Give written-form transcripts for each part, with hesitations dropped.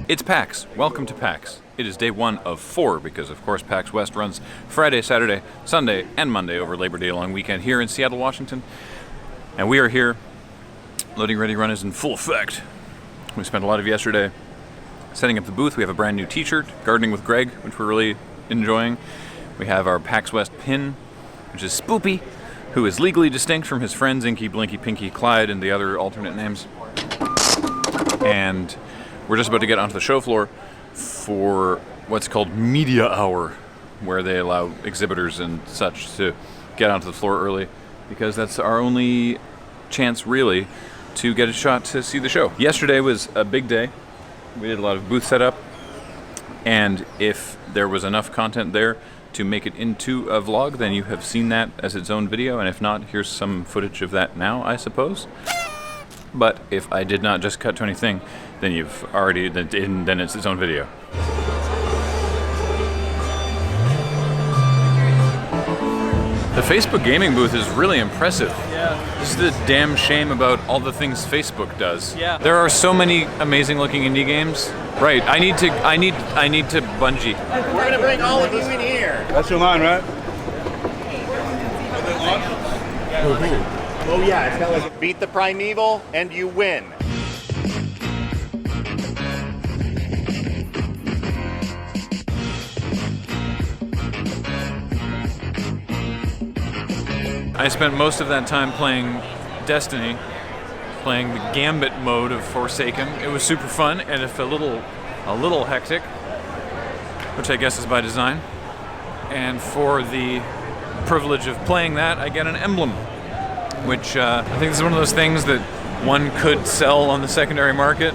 It's PAX. Welcome to PAX. It is day 1 of 4 because, of course, PAX West runs Friday, Saturday, Sunday, and Monday over Labor Day long weekend here in Seattle, Washington. And we are here. Loading Ready run is in full effect. We spent a lot of yesterday setting up the booth. We have a brand new t-shirt, Gardening with Greg, which we're really enjoying. We have our PAX West pin, which is Spoopy, who is legally distinct from his friends Inky, Blinky, Pinky, Clyde, and the other alternate names. And we're just about to get onto the show floor for what's called Media Hour, where they allow exhibitors and such to get onto the floor early, because that's our only chance, really, to get a shot to see the show. Yesterday was a big day. We did a lot of booth setup, and if there was enough content there to make it into a vlog, then you have seen that as its own video, and if not, here's some footage of that now, I suppose. But if I did not just cut to anything, then you've already, then it's its own video. The Facebook gaming booth is really impressive. Yeah. This is the damn shame about all the things Facebook does. Yeah. There are so many amazing looking indie games. Right. I need to Bungie. We're gonna bring all of you in here. That's your line, right? Oh yeah, it's kind of like beat the primeval and you win. I spent most of that time playing Destiny, playing the Gambit mode of Forsaken. It was super fun, and if a little hectic, which I guess is by design. And for the privilege of playing that, I get an emblem, which I think is one of those things that one could sell on the secondary market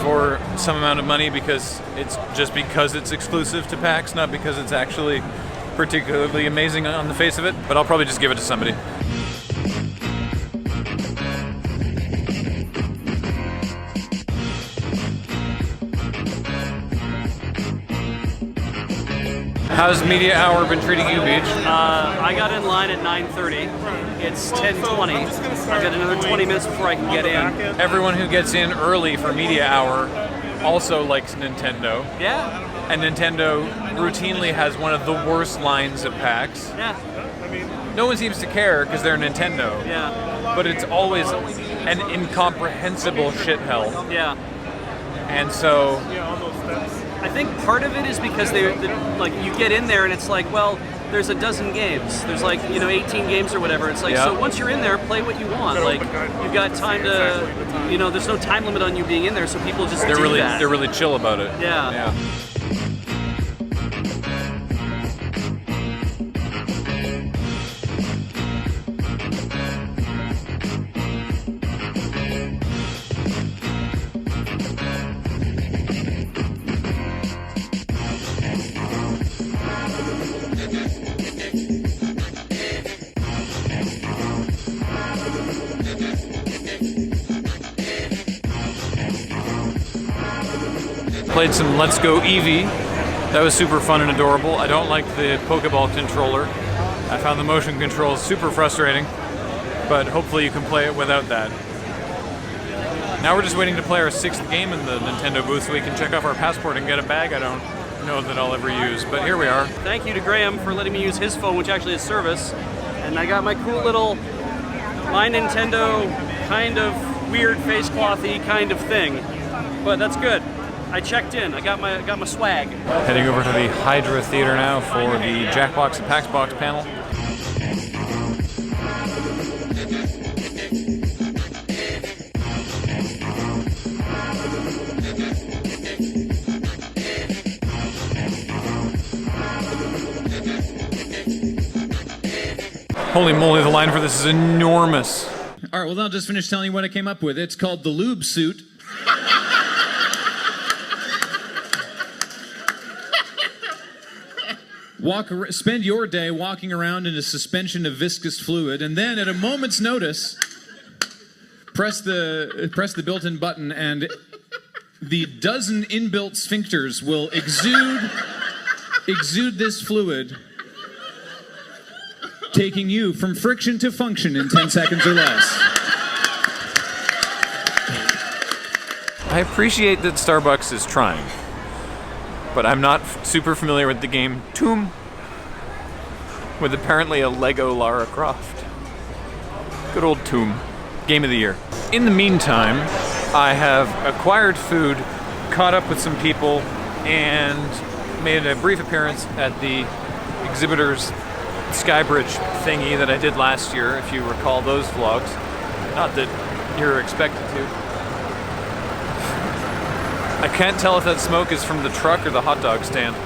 for some amount of money, because it's exclusive to PAX, not because it's actually particularly amazing on the face of it, but I'll probably just give it to somebody. How's Media Hour been treating you, Beach? I got in line at 9:30. It's 10:20. I've got another 20 minutes before I can get in. Everyone who gets in early for Media Hour also likes Nintendo. Yeah. And Nintendo routinely has one of the worst lines at PAX. Yeah. No one seems to care because they're Nintendo. Yeah. But it's always an incomprehensible shithell. Yeah. And so I think part of it is because like you get in there and it's like, well, there's a dozen games. There's 18 games or whatever. It's like, yeah. So once you're in there, play what you want. Like, you've got time to, there's no time limit on you being in there, so people just do that. They're really chill about it. Yeah. Played some Let's Go Eevee. That was super fun and adorable. I don't like the Pokeball controller. I found the motion controls super frustrating, but hopefully you can play it without that. Now we're just waiting to play our 6th game in the Nintendo booth so we can check off our passport and get a bag I don't know that I'll ever use, but here we are. Thank you to Graham for letting me use his phone, which actually is service. And I got my cool little My Nintendo kind of weird face clothy kind of thing, but that's good. I checked in. I got my swag. Heading over to the Hydra Theater now for the Jackbox and PAXbox panel. Holy moly, the line for this is enormous. All right, well, I'll just finish telling you what I came up with. It's called the lube suit. Spend your day walking around in a suspension of viscous fluid, and then at a moment's notice, press the built-in button, and the dozen inbuilt sphincters will exude this fluid, taking you from friction to function in 10 seconds or less. I I appreciate that Starbucks is trying, but I'm not super familiar with the game Tomb, with apparently a Lego Lara Croft. Good old Tomb. Game of the year. In the meantime, I have acquired food, caught up with some people, and made a brief appearance at the exhibitor's Skybridge thingy that I did last year, if you recall those vlogs. Not that you're expected to. I can't tell if that smoke is from the truck or the hot dog stand.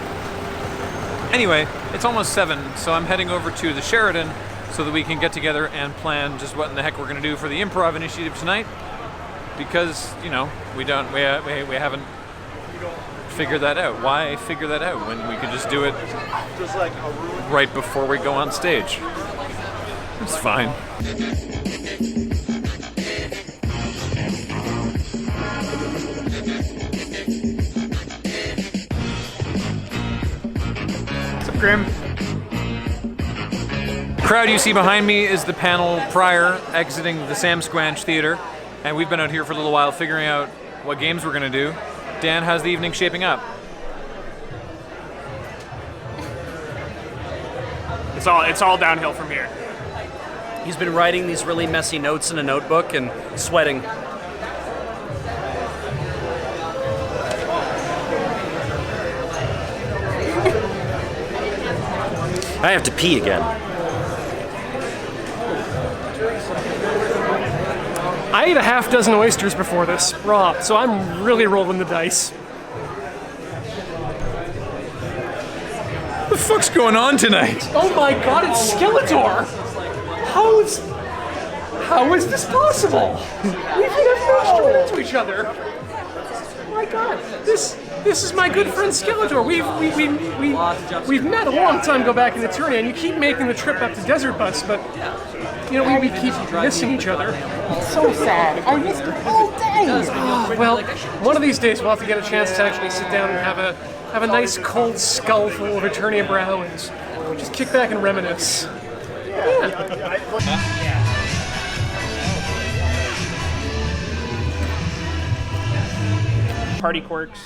Anyway, it's almost 7, so I'm heading over to the Sheraton so that we can get together and plan just what in the heck we're going to do for the improv initiative tonight. Because, you know, we haven't figured that out. Why figure that out when we could just do it right before we go on stage? It's fine. What's up, Grim? The crowd you see behind me is the panel prior exiting the Sam Squanch Theater, and we've been out here for a little while figuring out what games we're going to do. Dan, how's the evening shaping up? It's all downhill from here. He's been writing these really messy notes in a notebook and sweating. I have to pee again. I ate a half dozen oysters before this, raw, so I'm really rolling the dice. What the fuck's going on tonight? Oh my god, it's Skeletor! How is this possible? We've never run into each other. Oh my god, this is my good friend Skeletor. We've met a long time ago back in Eternia, and you keep making the trip up to Desert Bus, but you know we keep missing each other. So sad. I missed it all day. Well, one of these days we'll have to get a chance to actually sit down and have a nice cold skull full of Eternia brow and just kick back and reminisce. Yeah. Party quirks,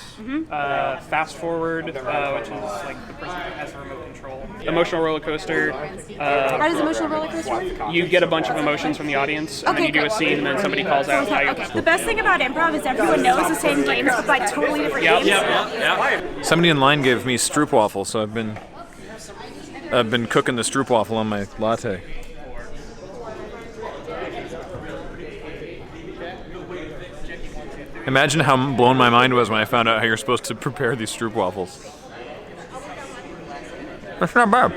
fast forward, which is like the person who has the remote control. Emotional roller coaster. How does emotional roller coaster work? You get a bunch of emotions from the audience, and then you do a scene, and then somebody calls out how you. Okay. The best thing about improv is everyone knows the same games, but like totally different games. Somebody in line gave me stroopwafel, so I've been cooking the stroopwafel on my latte. Imagine how blown my mind was when I found out how you're supposed to prepare these stroopwafels. That's not bad.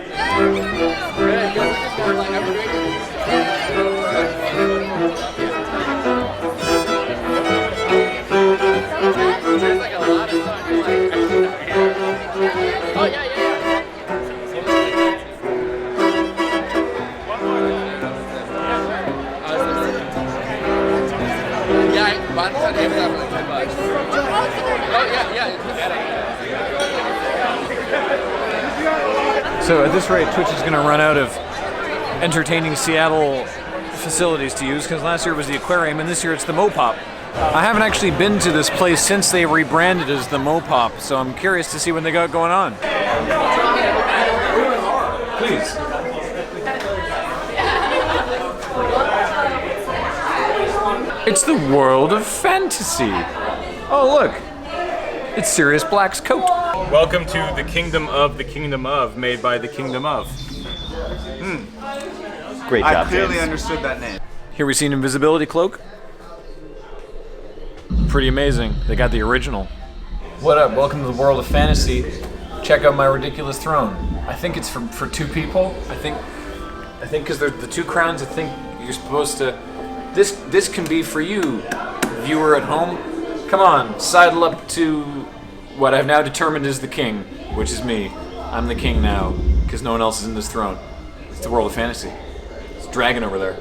So at this rate, Twitch is going to run out of entertaining Seattle facilities to use, because last year was the aquarium and this year it's the Mopop. I haven't actually been to this place since they rebranded as the Mopop, so I'm curious to see what they got going on. Please. It's the world of fantasy. Oh, look. It's Sirius Black's coat. Welcome to the Kingdom of, made by the Kingdom of. Great job, I clearly understood that name. Here we see an invisibility cloak. Pretty amazing. They got the original. What up? Welcome to the world of fantasy. Check out my ridiculous throne. I think it's for 2 people. I think because they're the 2 crowns. I think you're supposed to. This can be for you, viewer at home. Come on, sidle up to what I've now determined is the king, which is me. I'm the king now, because no one else is in this throne. It's the world of fantasy. It's a dragon over there.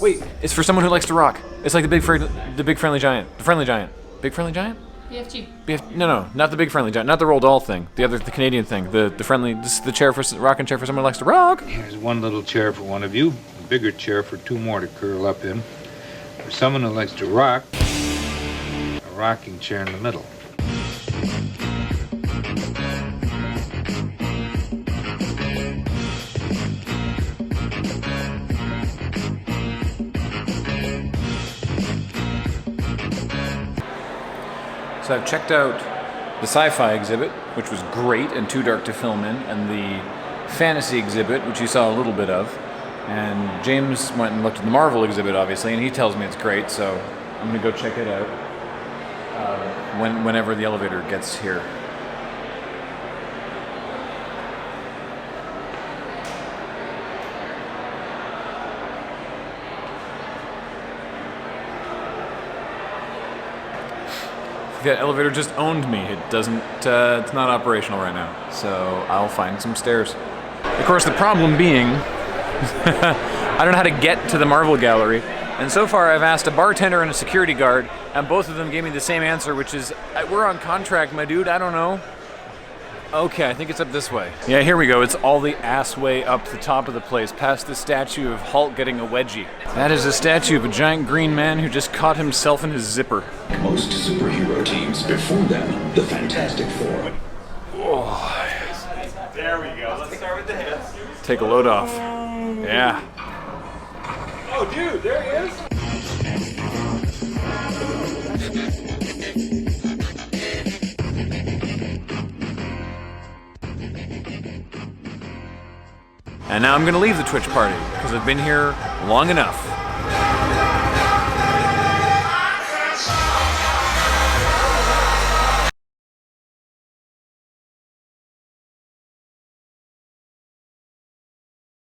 Wait, it's for someone who likes to rock. It's like the big friendly giant. The friendly giant. Big friendly giant? BFG. No, not the big friendly giant. Not the Roald Dahl thing. The Canadian thing. The friendly. This is the chair for rocking chair for someone who likes to rock. Here's one little chair for one of you. bigger chair for 2 more to curl up in. For someone who likes to rock, a rocking chair in the middle. So I've checked out the sci-fi exhibit, which was great and too dark to film in, and the fantasy exhibit, which you saw a little bit of. And James went and looked at the Marvel exhibit, obviously, and he tells me it's great, so I'm gonna go check it out whenever the elevator gets here. The elevator just owned me. It doesn't, it's not operational right now. So I'll find some stairs. Of course, the problem being, I don't know how to get to the Marvel gallery. And so far I've asked a bartender and a security guard, and both of them gave me the same answer, which is, we're on contract, my dude, I don't know. Okay, I think it's up this way. Yeah, here we go. It's all the ass way up the top of the place, past the statue of Hulk getting a wedgie. That is a statue of a giant green man who just caught himself in his zipper. Most superhero teams, before them, the Fantastic Four. Oh. There we go. Let's start with the hits. Take a load off. Yeah. Oh, dude, there he is. And now I'm gonna leave the Twitch party, because I've been here long enough.